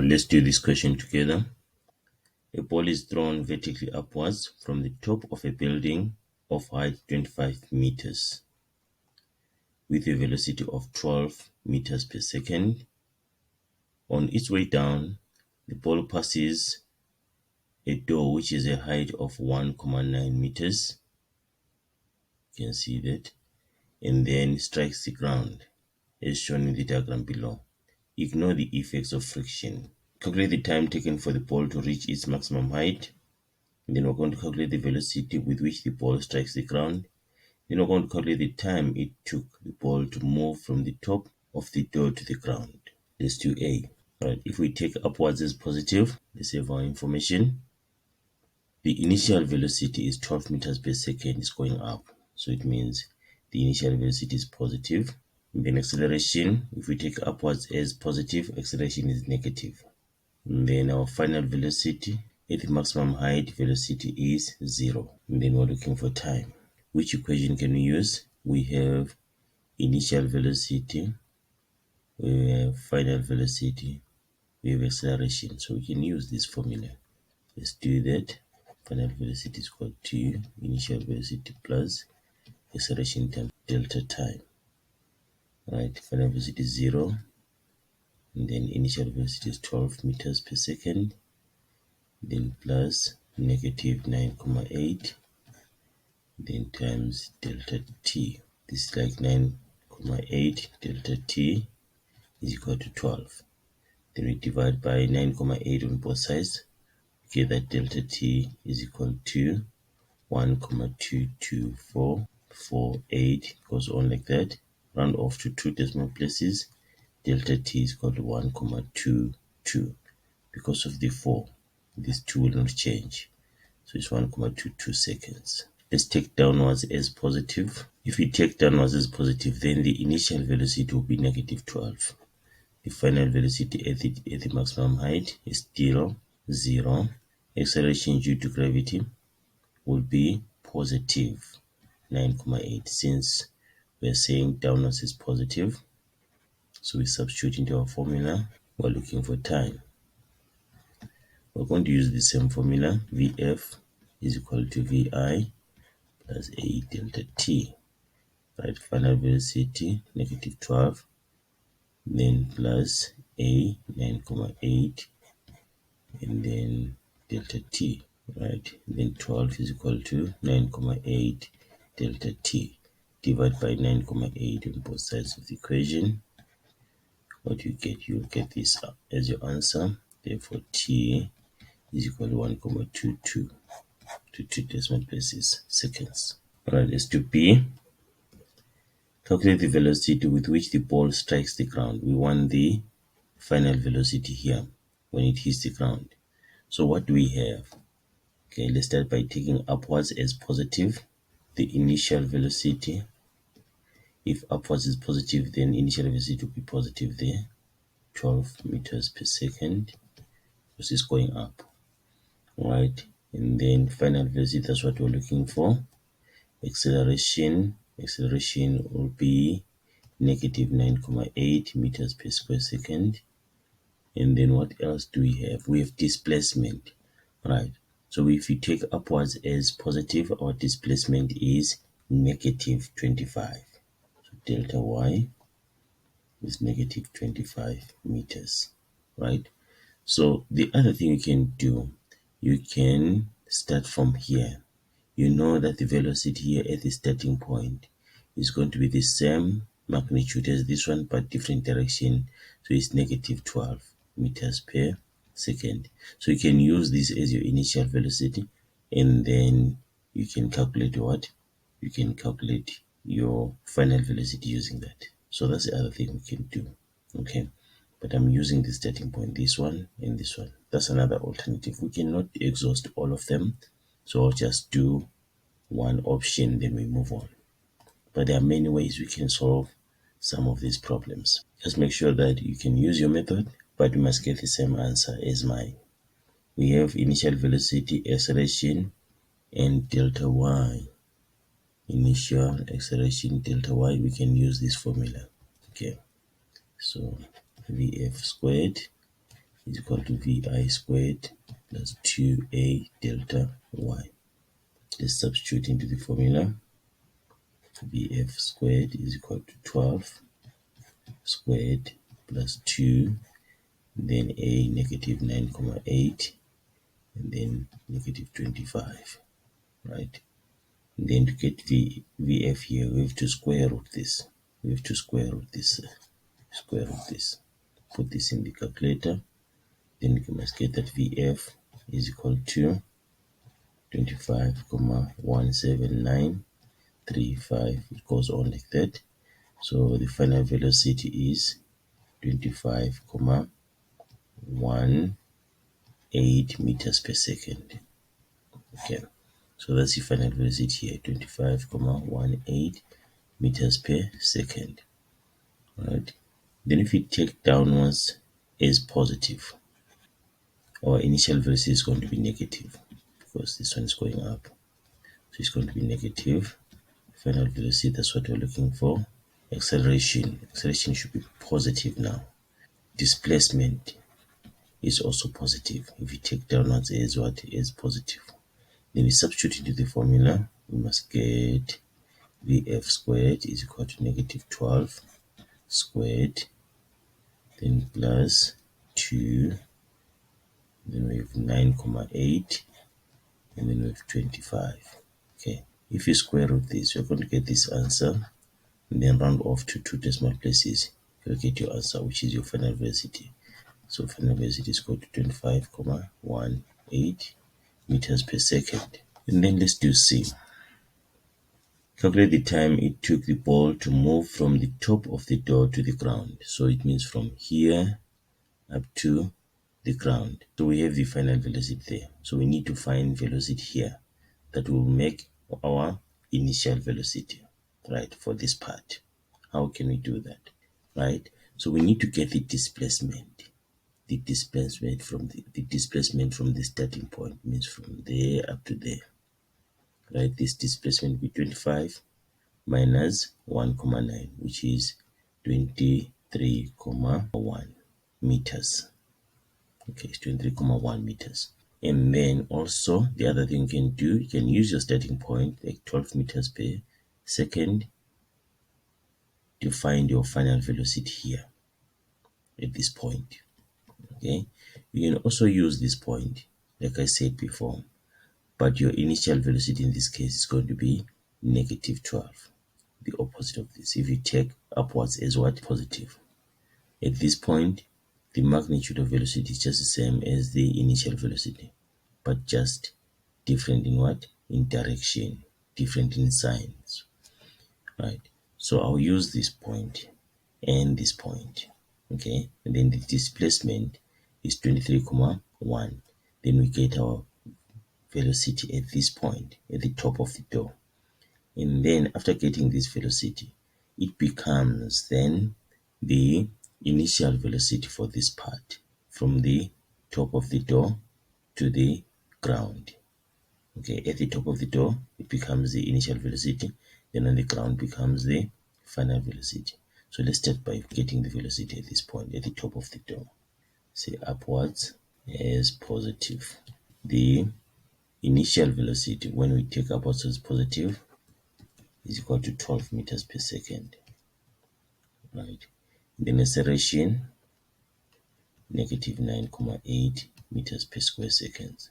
Let's do this question together. A ball is thrown vertically upwards from the top of a building of height 25 meters with a velocity of 12 meters per second. On its way down, the ball passes a door which is a height of 1.9 meters. You can see that. And then strikes the ground as shown in the diagram below. Ignore the effects of friction. Calculate the time taken for the ball to reach its maximum height. And then we're going to calculate the velocity with which the ball strikes the ground. Then we're going to calculate the time it took the ball to move from the top of the door to the ground. Let's do A. Right, if we take upwards as positive, let's save our information. The initial velocity is 12 meters per second, is going up. So it means the initial velocity is positive. And then acceleration, if we take upwards as positive, acceleration is negative. And then our final velocity at the maximum height, velocity is 0. And then we're looking for time. Which equation can we use? We have initial velocity, we have final velocity, we have acceleration. So we can use this formula. Let's do that. Final velocity is equal to initial velocity plus acceleration times delta time. Right, final velocity is 0. And then initial velocity is 12 meters per second. Then plus negative 9.8. Then times delta t. This is like 9.8 delta t is equal to 12. Then we divide by 9.8 on both sides. Okay, that delta t is equal to 1.22448. Goes on like that. Round off to 2 decimal places. Delta t is equal to 1.22. Because of the 4, this 2 will not change. So it's 1.22 seconds. Let's take downwards as positive. If we take downwards as positive, then the initial velocity will be negative 12. The final velocity at the maximum height is still 0. Acceleration due to gravity will be positive 9.8. Since we're saying downwards is positive, so we substitute into our formula. We're looking for time. We're going to use the same formula. Vf is equal to Vi plus A delta t. Right, final velocity negative 12, then plus A 9.8, and then delta t. Right, then 12 is equal to 9.8 delta t. Divide by 9.8 on both sides of the equation. What you get? You'll get this as your answer. Therefore, t is equal to 1.22 to 2 decimal places seconds. Alright, let's do B. Calculate the velocity with which the ball strikes the ground. We want the final velocity here when it hits the ground. So what do we have? Okay, let's start by taking upwards as positive. The initial velocity, if upwards is positive, then initial velocity will be positive there. 12 meters per second, because it's going up. Alright, and then final velocity, that's what we're looking for. Acceleration will be negative 9.8 meters per square second. And then what else do we have? We have displacement, right? So if you take upwards as positive, our displacement is negative 25. So delta y is negative 25 meters, right? So the other thing you can do, you can start from here. You know that the velocity here at the starting point is going to be the same magnitude as this one, but different direction. So it's negative 12 meters per second. So you can use this as your initial velocity, and then you can calculate what? You can calculate your final velocity using that. So that's the other thing we can do. Okay. But I'm using the starting point, this one and this one. That's another alternative. We cannot exhaust all of them. So I'll just do one option, then we move on. But there are many ways we can solve some of these problems. Just make sure that you can use your method, but you must get the same answer as mine. We have initial velocity, acceleration, and delta y. Initial acceleration, delta y, we can use this formula. Okay, so Vf squared is equal to vi squared plus 2a delta y. Let's substitute into the formula. Vf squared is equal to 12 squared plus 2, then a negative 9,8, and then negative 25, right? And then to get vf here, we have to square root this. We have to square root this. Put this in the calculator. Then we must get that vf is equal to 25,17935. It goes on like that. So the final velocity is 25,18 meters per second. Okay, so that's the final velocity here, 25,18 meters per second. Right. Then if we take downwards as positive, our initial velocity is going to be negative because this one is going up. So it's going to be negative. Final velocity, that's what we're looking for. Acceleration should be positive now. Displacement is also positive. If you take downwards as what is positive, then we substitute into the formula. We must get vf squared is equal to negative 12 squared, then plus 2, then we have 9,8, and then we have 25. Okay, if you square root this, you're going to get this answer, and then round off to 2 decimal places, you'll get your answer, which is your final velocity. So final velocity is equal to 25,18 meters per second. And then let's do C. Calculate the time it took the ball to move from the top of the door to the ground. So it means from here up to the ground. So we have the final velocity there. So we need to find velocity here that will make our initial velocity, right, for this part. How can we do that? Right? So we need to get the displacement. The displacement from the starting point means from there up to there. Right? This displacement will be 25 minus 1,9, which is 23,1 meters. Okay, it's 23,1 meters. And then also the other thing you can do, you can use your starting point like 12 meters per second to find your final velocity here at this point. Okay, you can also use this point like I said before, but your initial velocity in this case is going to be negative 12, the opposite of this. If you take upwards as what? Positive. At this point, the magnitude of velocity is just the same as the initial velocity, but just different in what? In direction, different in signs, right? So I'll use this point and this point, okay? And then the displacement is 23,1. Then we get our velocity at this point, at the top of the door. And then after getting this velocity, it becomes then the initial velocity for this part from the top of the door to the ground. Okay, at the top of the door, it becomes the initial velocity, then on the ground becomes the final velocity. So let's start by getting the velocity at this point, at the top of the door. Say upwards as positive. The initial velocity, when we take upwards as positive, is equal to 12 meters per second. Right. Then acceleration, negative 9,8 meters per square seconds.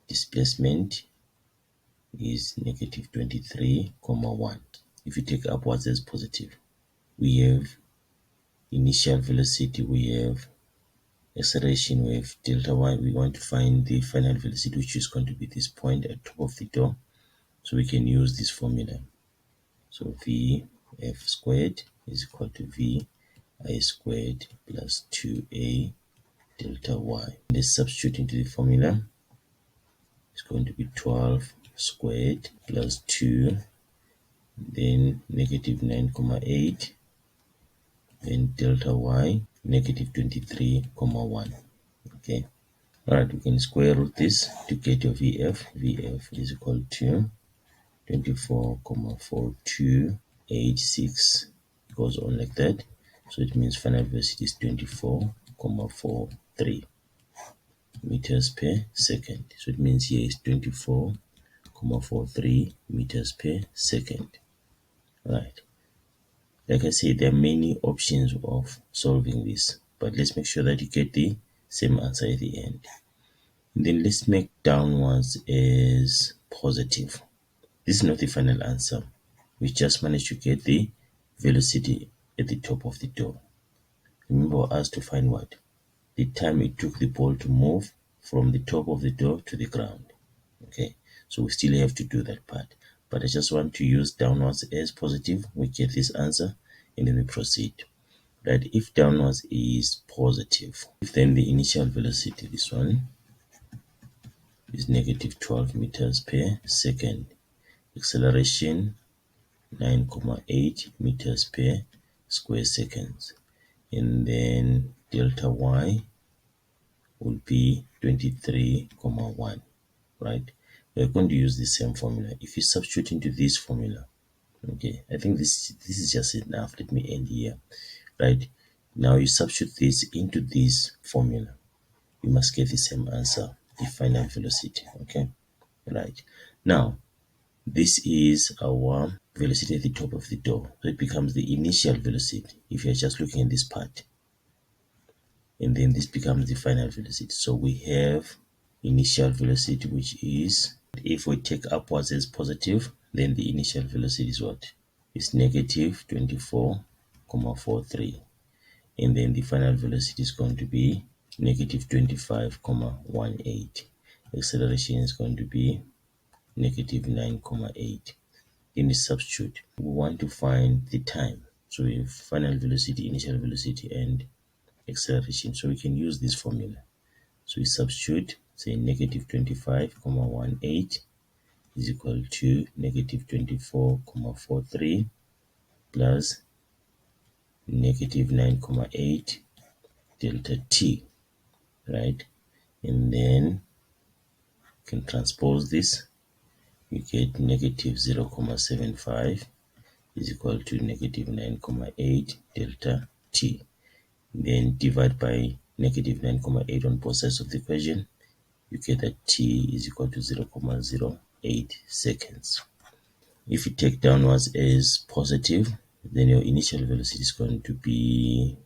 Displacement is negative 23,1. If you take upwards as positive, we have initial velocity, we have acceleration, we have delta y. We want to find the final velocity, which is going to be this point at top of the door. So we can use this formula. So vf squared is equal to vi squared plus 2a delta y. Let's substitute into the formula. It's going to be 12 squared plus 2, then negative 9,8, then delta y, negative 23,1. Okay. Alright, we can square root this to get your VF. VF is equal to 24,4286. Goes on like that. So it means final velocity is 24,43. meters per second. So it means here is 24,43 meters per second. Right. Like I said, there are many options of solving this, but let's make sure that you get the same answer at the end. And then let's make downwards as positive. This is not the final answer. We just managed to get the velocity at the top of the door. Remember, I asked to find what? The time it took the ball to move from the top of the door to the ground. Okay, so we still have to do that part. But I just want to use downwards as positive. We get this answer and then we proceed. Right, if downwards is positive, then the initial velocity, this one, is negative 12 meters per second. Acceleration 9,8 meters per square seconds. And then delta y will be 23,1, right? We're going to use the same formula. If you substitute into this formula, okay, I think this is just enough. Let me end here, right? Now you substitute this into this formula, you must get the same answer, the final velocity. Okay, right. Now this is our velocity at the top of the door, so it becomes the initial velocity if you're just looking at this part, and then this becomes the final velocity. So we have initial velocity, which is, if we take upwards as positive, then the initial velocity is what? Is negative 24,43, and then the final velocity is going to be negative 25,18. Acceleration is going to be negative 9,8. Then we substitute. We want to find the time. So we have final velocity, initial velocity, and acceleration. So we can use this formula. So we substitute, say negative 25,18 is equal to negative 24,43 plus negative 9,8 delta t, right? And then you can transpose this. You get negative 0,75 is equal to negative 9,8 delta t. Then divide by negative 9,8 on both sides of the equation. You get that t is equal to 0,08 seconds. If you take downwards as positive, then your initial velocity is going to be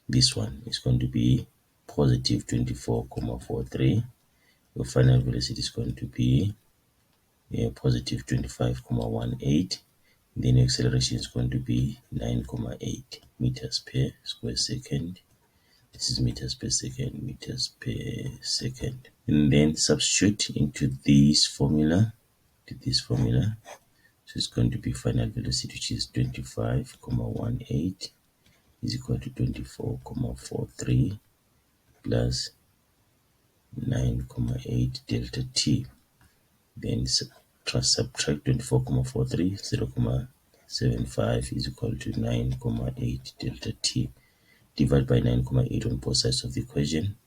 this one. It's going to be positive 24,43. Your final velocity is going to be positive 25,18. Then your acceleration is going to be 9,8 meters per square second. This is meters per second, meters per second. And then substitute into this formula, So it's going to be final velocity, which is 25,18 is equal to 24,43 plus 9,8 delta t. Then subtract 24,43, 0,75 is equal to 9,8 delta t. Divide by 9,8 on both sides of the equation.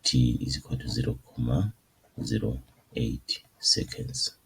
T is equal to 0,08 seconds.